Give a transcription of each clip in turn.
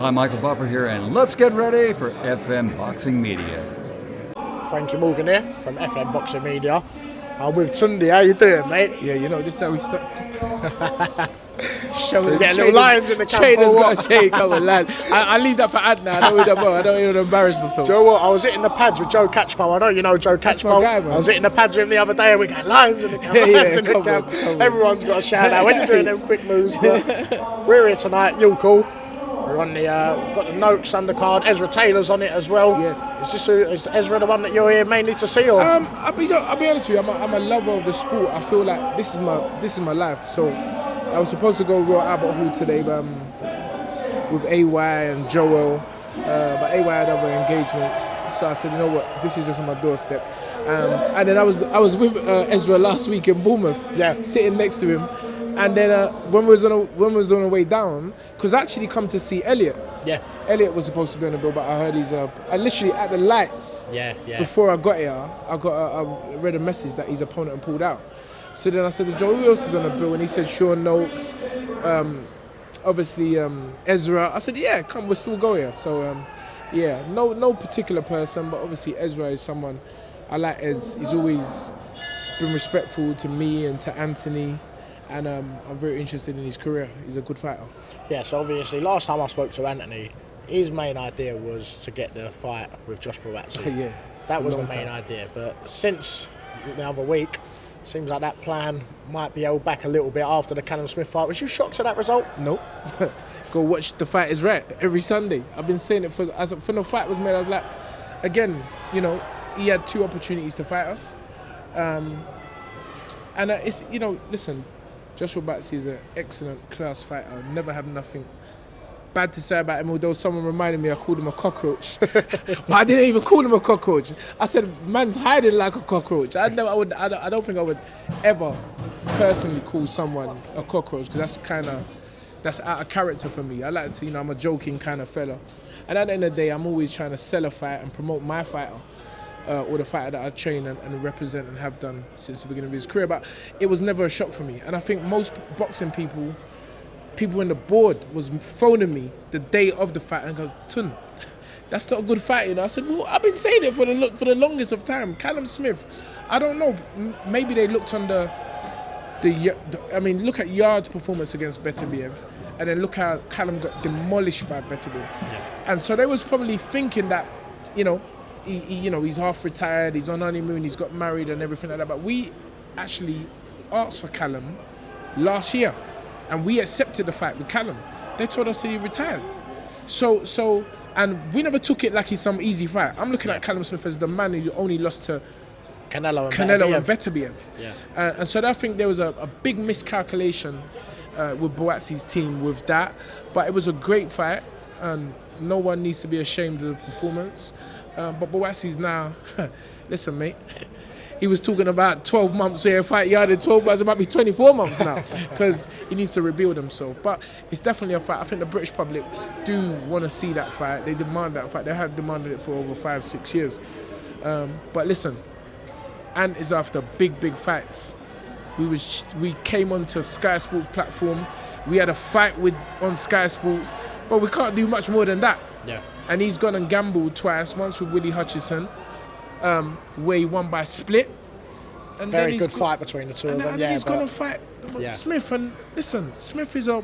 I'm Michael Buffer here, and let's get ready for FM Boxing Media. Frankie Morgan here from FM Boxing Media. I'm with Tunde. How you doing, mate? Yeah, you know, this is how we start. Showing the little lions in the camp. Trainers got a shake, come on, lad. I leave that for Ad now. I don't even embarrass myself. Do you know what? I was hitting the pads with Joe Catchpole. I know you know Joe Catchpole. I was hitting the pads with him the other day, and we got lions in the camp. Lions in the camp. Everyone's got a shout out when you're doing them quick moves. But we're here tonight. You'll call. We're on the got the Noakes undercard. Ezra Taylor's on it as well. Yes. Is Ezra the one that you're here mainly to see, or? I'll be honest with you. I'm a lover of the sport. I feel like this is my life. So I was supposed to go Royal Albert Hall today, but with AY and Joel. But AY had other engagements, so I said, you know what, this is just on my doorstep. And then I was with Ezra last week in Bournemouth, sitting next to him. And then when we was on the way down, because I actually come to see Elliot. Yeah. Elliot was supposed to be on the bill, but I heard he's I literally at the lights. Before I got here, I read a message that his opponent had pulled out. So then I said to Joe, who else is on the bill? And he said Sean Noakes, obviously Ezra. I said, yeah, come, we'll still go here. So no particular person, but obviously Ezra is someone I like. He's always been respectful to me and to Anthony. And I'm very interested in his career. He's a good fighter. Yeah, so obviously last time I spoke to Anthony, his main idea was to get the fight with Josh Buatsi. That was the main idea. But since the other week, seems like that plan might be held back a little bit after the Callum Smith fight. Was you shocked at that result? Nope. Go watch The Fight Is Right every Sunday. I've been saying it when the fight was made. I was like, again, you know, he had 2 opportunities to fight us. And it's, you know, listen, Joshua Buatsi is an excellent class fighter. I've never had nothing bad to say about him, although someone reminded me I called him a cockroach. But I didn't even call him a cockroach. I said, man's hiding like a cockroach. I don't think I would ever personally call someone a cockroach, because that's out of character for me. I like to, I'm a joking kind of fella. And at the end of the day, I'm always trying to sell a fight and promote my fighter. Or the fighter that I train and represent and have done since the beginning of his career. But it was never a shock for me. And I think most boxing people in the board was phoning me the day of the fight and go, Tun, that's not a good fight, I said, well, I've been saying it for the longest of time. Callum Smith, I don't know, maybe they looked on look at Yarde's performance against Beterbiev, and then look how Callum got demolished by Beterbiev. And so they was probably thinking that, he's half retired, he's on honeymoon, he's got married and everything like that. But we actually asked for Callum last year, and we accepted the fight with Callum. They told us that he retired. So, and we never took it like he's some easy fight. I'm looking at Callum Smith as the man who only lost to Canelo and Beterbiev. And so I think there was a big miscalculation with Buatsi's team with that. But it was a great fight, and no one needs to be ashamed of the performance. But Buatsi's now, listen, mate, he was talking about 12 months here, fight Yarde in 12 months, it might be 24 months now, because he needs to rebuild himself. But it's definitely a fight. I think the British public do want to see that fight. They demand that fight. They have demanded it for over 5-6 years. But listen, Ant is after big fights. We came onto Sky Sports platform. We had a fight on Sky Sports, but we can't do much more than that. And he's gone and gambled twice, once with Willie Hutchison, where he won by split. And very good fight between the two of them. And then he's going to fight Smith. And listen, Smith is a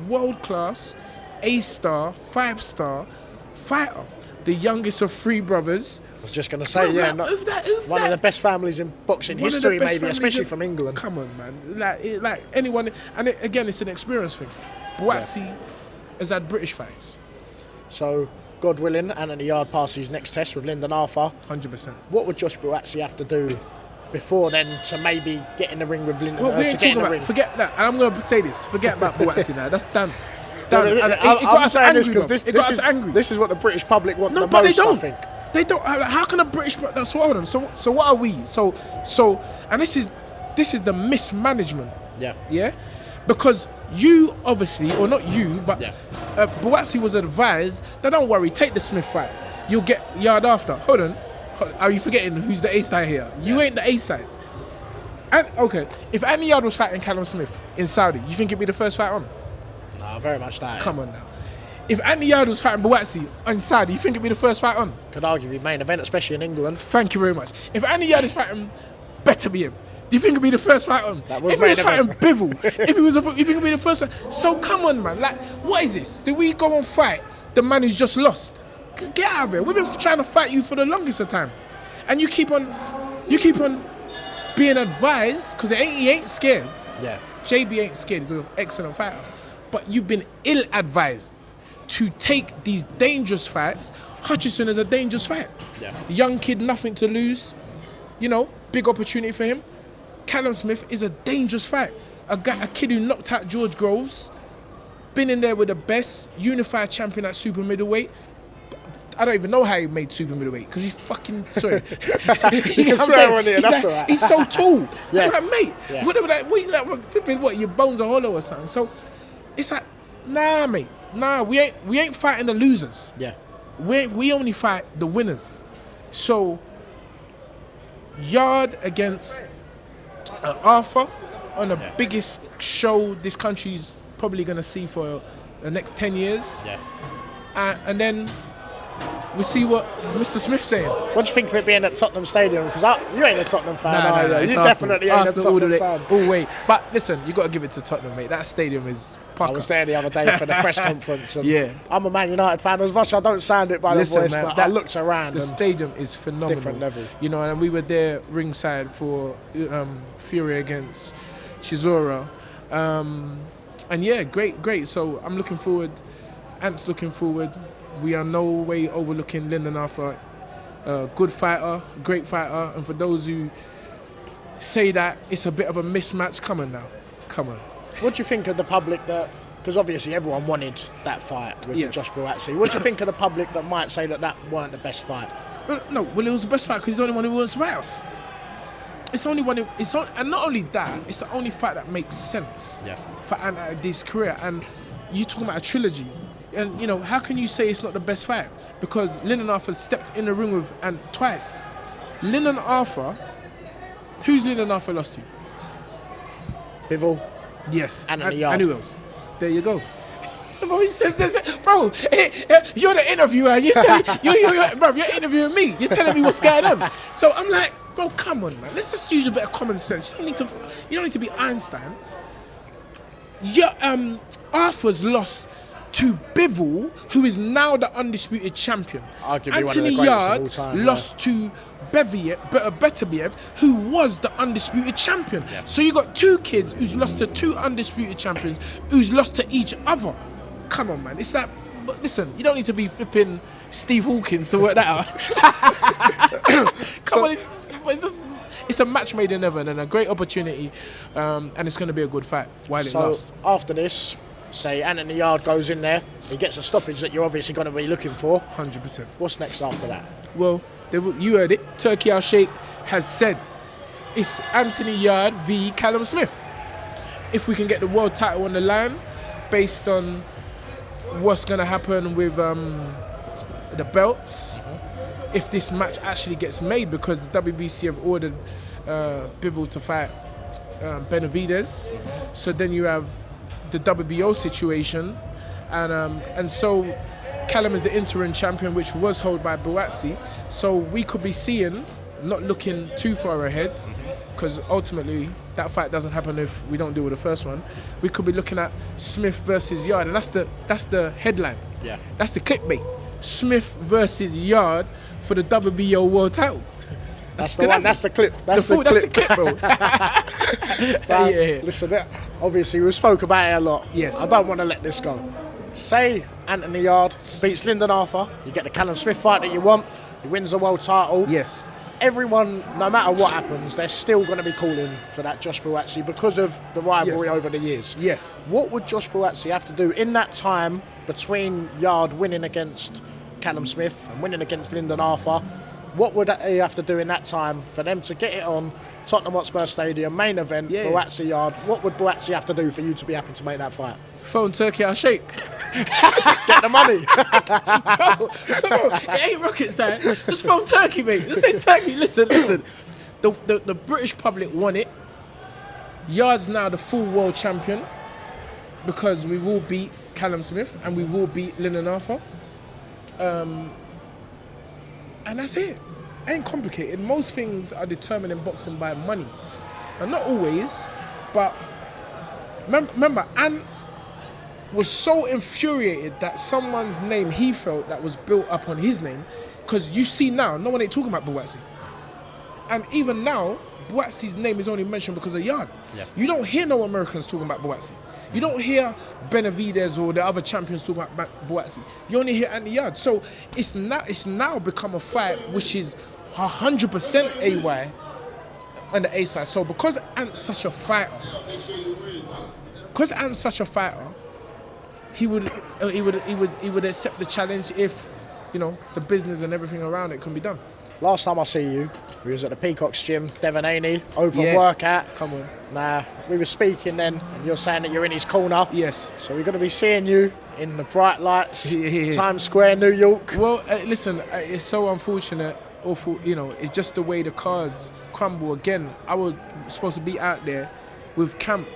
world-class, A-star, 5-star fighter. The youngest of 3 brothers. I was just going to say, one of the best families in boxing history, maybe, especially from England. Come on, man. Like anyone. And again, it's an experience thing. Buatsi has had British fights. So, God willing, Anthony Yarde passes his next test with Lyndon Arthur. 100%. What would Josh Buatsi have to do before then to maybe get in the ring with Lyndon? Forget that. And I'm going to say this. Forget about Buatsi now. That's done. I'm saying this because this is what the British public want the most, I think. They don't. How can a British... So hold on. So what are we? So, and this is the mismanagement. Yeah? Because you obviously, or not you, but Buatsi was advised that don't worry, take the Smith fight. You'll get Yarde after. Hold on. Are you forgetting who's the A-side here? You ain't the A-side. And okay, if Anthony Yarde was fighting Callum Smith in Saudi, you think it'd be the first fight on? No, very much that. Come on now. If Anthony Yarde was fighting Buatsi on Saudi, you think it'd be the first fight on? Could arguably main event, especially in England. Thank you very much. If Anthony Yarde is fighting Beterbiev, do you think it'd be the first fight on? That was if he was main fighting event. Bivol, if you think it'd be the first fight? So come on, man. Like, what is this? Do we go and fight the man who's just lost? Get out of here. We've been trying to fight you for the longest of time, and you keep on being advised because he ain't scared. Yeah. JB ain't scared. He's an excellent fighter, but you've been ill-advised to take these dangerous fights. Hutchinson is a dangerous fight. Yeah. The young kid, nothing to lose. You know, big opportunity for him. Callum Smith is a dangerous fight. A kid who knocked out George Groves, been in there with the best, unified champion at super middleweight. I don't even know how he made super middleweight because he's fucking sorry. You can swear on it, that's like, alright. He's so tall. Yeah. I'm like, mate, Yeah. what, your bones are hollow or something. So it's like, nah, mate, nah, we ain't fighting the losers. Yeah. We only fight the winners. So Yarde against Arthur on the biggest show this country's probably gonna see for the next 10 years. Yeah. And then we see what Mr. Smith's saying. What do you think of it being at Tottenham Stadium? Because you ain't a Tottenham fan, are you? it's You Arsenal. definitely ain't a Arsenal all the Tottenham way, fan. all way. But listen, you got to give it to Tottenham, mate. That stadium is I pucker. was there the other day for the press conference. And Yeah. I'm a Man United fan. As much as I don't sound it by Listen, the voice, man, but that- I looked around. The And stadium is phenomenal. Different level. You know, and we were there ringside for Fury against Chisora. And yeah, great. So I'm looking forward. Ant's looking forward. We are no way overlooking Lyndon Arthur. Good fighter, great fighter. And for those who say that it's a bit of a mismatch, come on now. Come on. what do you think of the public that? Because obviously everyone wanted that fight with Yes. Josh Buatsi. What do you think of the public that might say that weren't the best fight? Well, it was the best fight because he's the only one who wants to fight us. It's the only one. And not only that, it's the only fight that makes sense for Ant at this career. And you talking about a trilogy, and you know how can you say it's not the best fight? Because Lyndon Arthur stepped in the ring with Ant twice. Lyndon Arthur, who's Lyndon Arthur lost to? Bivol. Yes, Anthony and Yarde. who else? There you go. Bro, he says this, bro, you're the interviewer. You're interviewing me. You're telling me what's going on. So I'm like, bro, come on, man. Let's just use a bit of common sense. You don't need to be Einstein. Arthur's lost to Bivol, who is now the undisputed champion. Arguably one of the Anthony greatest of all Yarde time, lost to Beterbiev, who was the undisputed champion. Yeah. So you got two kids who's lost to two undisputed champions, who's lost to each other. Come on, man. It's like, but listen, you don't need to be flipping Steve Hawkins to work that out. Come on, it's a match made in heaven and a great opportunity, and it's going to be a good fight while it So lasts. after this, say Anthony Yarde goes in there, he gets a stoppage that you're obviously going to be looking for. 100%. What's next after that? Well, you heard it. Turkey Al Sheikh has said it's Anthony Yarde v. Callum Smith. If we can get the world title on the line, based on what's going to happen with the belts, if this match actually gets made, because the WBC have ordered Bivol to fight Benavidez. So then you have the WBO situation, and so Callum is the interim champion, which was held by Buatsi. So we could be seeing, not looking too far ahead, because ultimately that fight doesn't happen if we don't deal with the first one. We could be looking at Smith versus Yarde, and that's the headline. Yeah. That's the clickbait. Smith versus Yarde for the WBO world title. That's the one. That's the clip. That's the That's the clip. clip, bro. Yeah. Listen, obviously we spoke about it a lot. Yes. I don't want to let this go. Say Anthony Yarde beats Lyndon Arthur, you get the Callum Smith fight that you want, he wins the world title. Yes. Everyone, no matter what happens, they're still going to be calling for that Josh Buatsi because of the rivalry over the years. Yes. What would Josh Buatsi have to do in that time between Yarde winning against Callum Smith and winning against Lyndon Arthur? What would he have to do in that time for them to get it on Tottenham Hotspur Stadium, main event, Buatsi Yarde? What would Buatsi have to do for you to be happy to make that fight? Phone Turkey Al Sheikh. Get the money. Bro, it ain't rocket science. Just phone Turkey, mate. Just say Turkey. Listen. The British public want it. Yarde's now the full world champion because we will beat Callum Smith, and we will beat Lyndon Arthur. And that's it. Ain't complicated. Most things are determined in boxing by money. And not always, but remember, Ant was so infuriated that someone's name he felt that was built up on his name, because you see now, no one ain't talking about Buatsi. And even now, Buatsi's name is only mentioned because of Yarde. Yeah. You don't hear no Americans talking about Buatsi. You don't hear Benavidez or the other champions talking about Buatsi. You only hear Anthony Yarde. So it's now become a fight which is 100% AY on the A side. So because Ant's such a fighter, he would accept the challenge if, you know, the business and everything around it can be done. Last time I see you, we was at the Peacock's gym, Devon Haney, open workout. Come on. Nah, we were speaking then, and you're saying that you're in his corner. Yes. So we're going to be seeing you in the bright lights, Times Square, New York. Well, listen, it's so unfortunate. Awful, you know, it's just the way the cards crumble. Again, I was supposed to be out there with camp,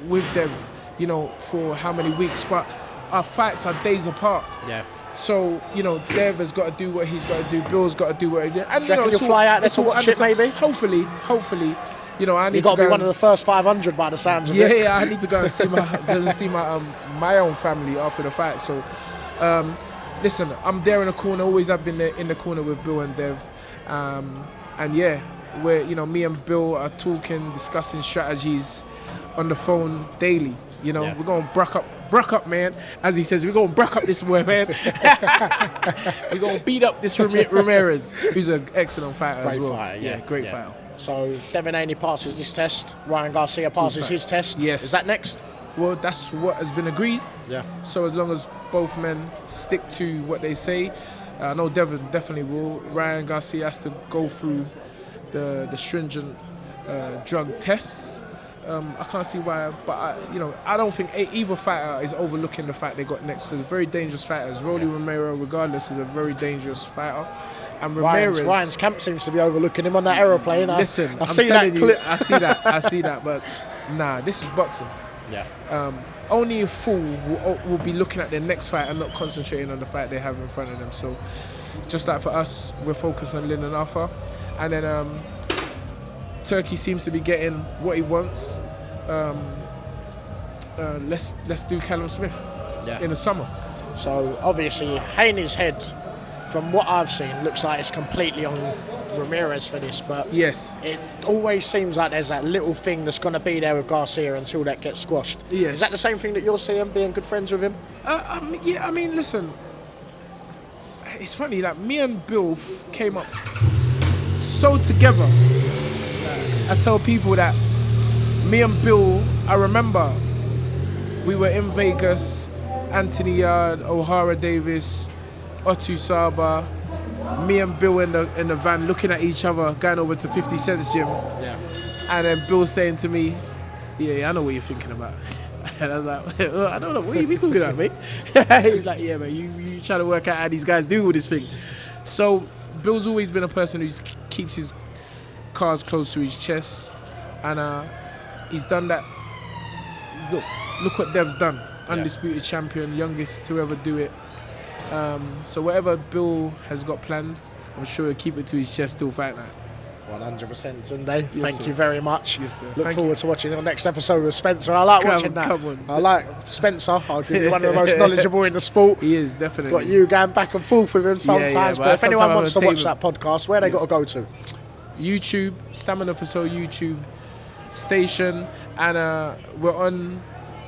with Dev, you know, for how many weeks, but our fights are days apart. Yeah. So, you know, Dev has got to do what he's got to do. Bill's got to do what he does. And do you reckon you'll fly out there to watch it, maybe? Hopefully, you know, I need You've got to be one of the first 500 by the sounds of it. Yeah, I need to go and see my own family after the fight. So, listen, I'm there in the corner. Always have been there in the corner with Bill and Dev. And yeah, me and Bill are talking, discussing strategies on the phone daily. You know, we're going to bruck up, man. As he says, we're going to bruck up this boy, man. We're going to beat up this Ramirez, who's an excellent fighter as well. Great fighter. So Devon Haney passes this test, Ryan Garcia passes his test. Yes. Is that next? Well, that's what has been agreed. Yeah. So as long as both men stick to what they say, I know Devon definitely will. Ryan Garcia has to go through the stringent drug tests. I can't see why, but I don't think either fighter is overlooking the fight they got next, because very dangerous fighters. Rolly Romero, regardless, is a very dangerous fighter. And Ryan's camp seems to be overlooking him on that aeroplane. Listen, I see that clip. I see that, but nah, this is boxing. Yeah. Only a fool will be looking at their next fight and not concentrating on the fight they have in front of them. So, just like for us, we're focused on Lyndon Arthur, and then Turkey seems to be getting what he wants. Let's do Callum Smith in the summer. So obviously Haney's head, from what I've seen, looks like it's completely on Ramirez for this, but yes, it always seems like there's that little thing that's going to be there with Garcia until that gets squashed. Yes. Is that the same thing that you're seeing, being good friends with him? Yeah, I mean, listen, it's funny, like me and Bill came up so together. I tell people that me and Bill, I remember we were in Vegas, Anthony Yarde, O'Hara Davis, Otu Saba, me and Bill in the van looking at each other, going over to 50 Cent's gym. Yeah. And then Bill saying to me, yeah, I know what you're thinking about. And I was like, well, I don't know, what are you talking about, mate? He's like, yeah, man, you trying to work out how these guys do with this thing. So Bill's always been a person who keeps his cards close to his chest, and he's done that. Look what Dev's done. Undisputed champion, youngest to ever do it. So whatever Bill has got planned, I'm sure he'll keep it to his chest till fight night. 100%, Tunde. Yes, Thank you very much. Yes, sir. Look forward to watching the next episode with Spencer. I like watching that. I like Spencer. I'll give you one of the most knowledgeable in the sport. He is, definitely. Got you going back and forth with him sometimes. But if anyone wants to watch that podcast, where they got to go to? YouTube, Stamina for Soul YouTube station, and we're on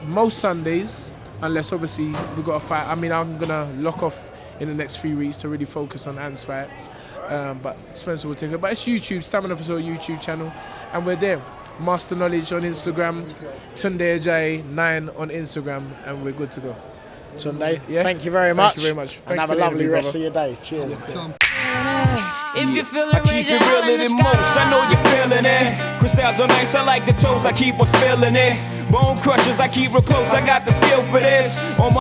most Sundays, unless obviously we've got a fight. I mean, I'm gonna lock off in the next 3 weeks to really focus on Ant's fight, but Spencer will take it. But it's YouTube, Stamina for Soul YouTube channel, and we're there. Master Knowledge on Instagram, Tunde Ajayi 9 on Instagram, and we're good to go. Tunde, thank you very much. Thank you very much. And have a lovely rest of your day. Cheers. If you feel I keep it realer than most, I know you're feeling it. Crystals are nice, I like the toes, I keep on spilling it. Bone crushers, I keep real close, I got the skill for this. On my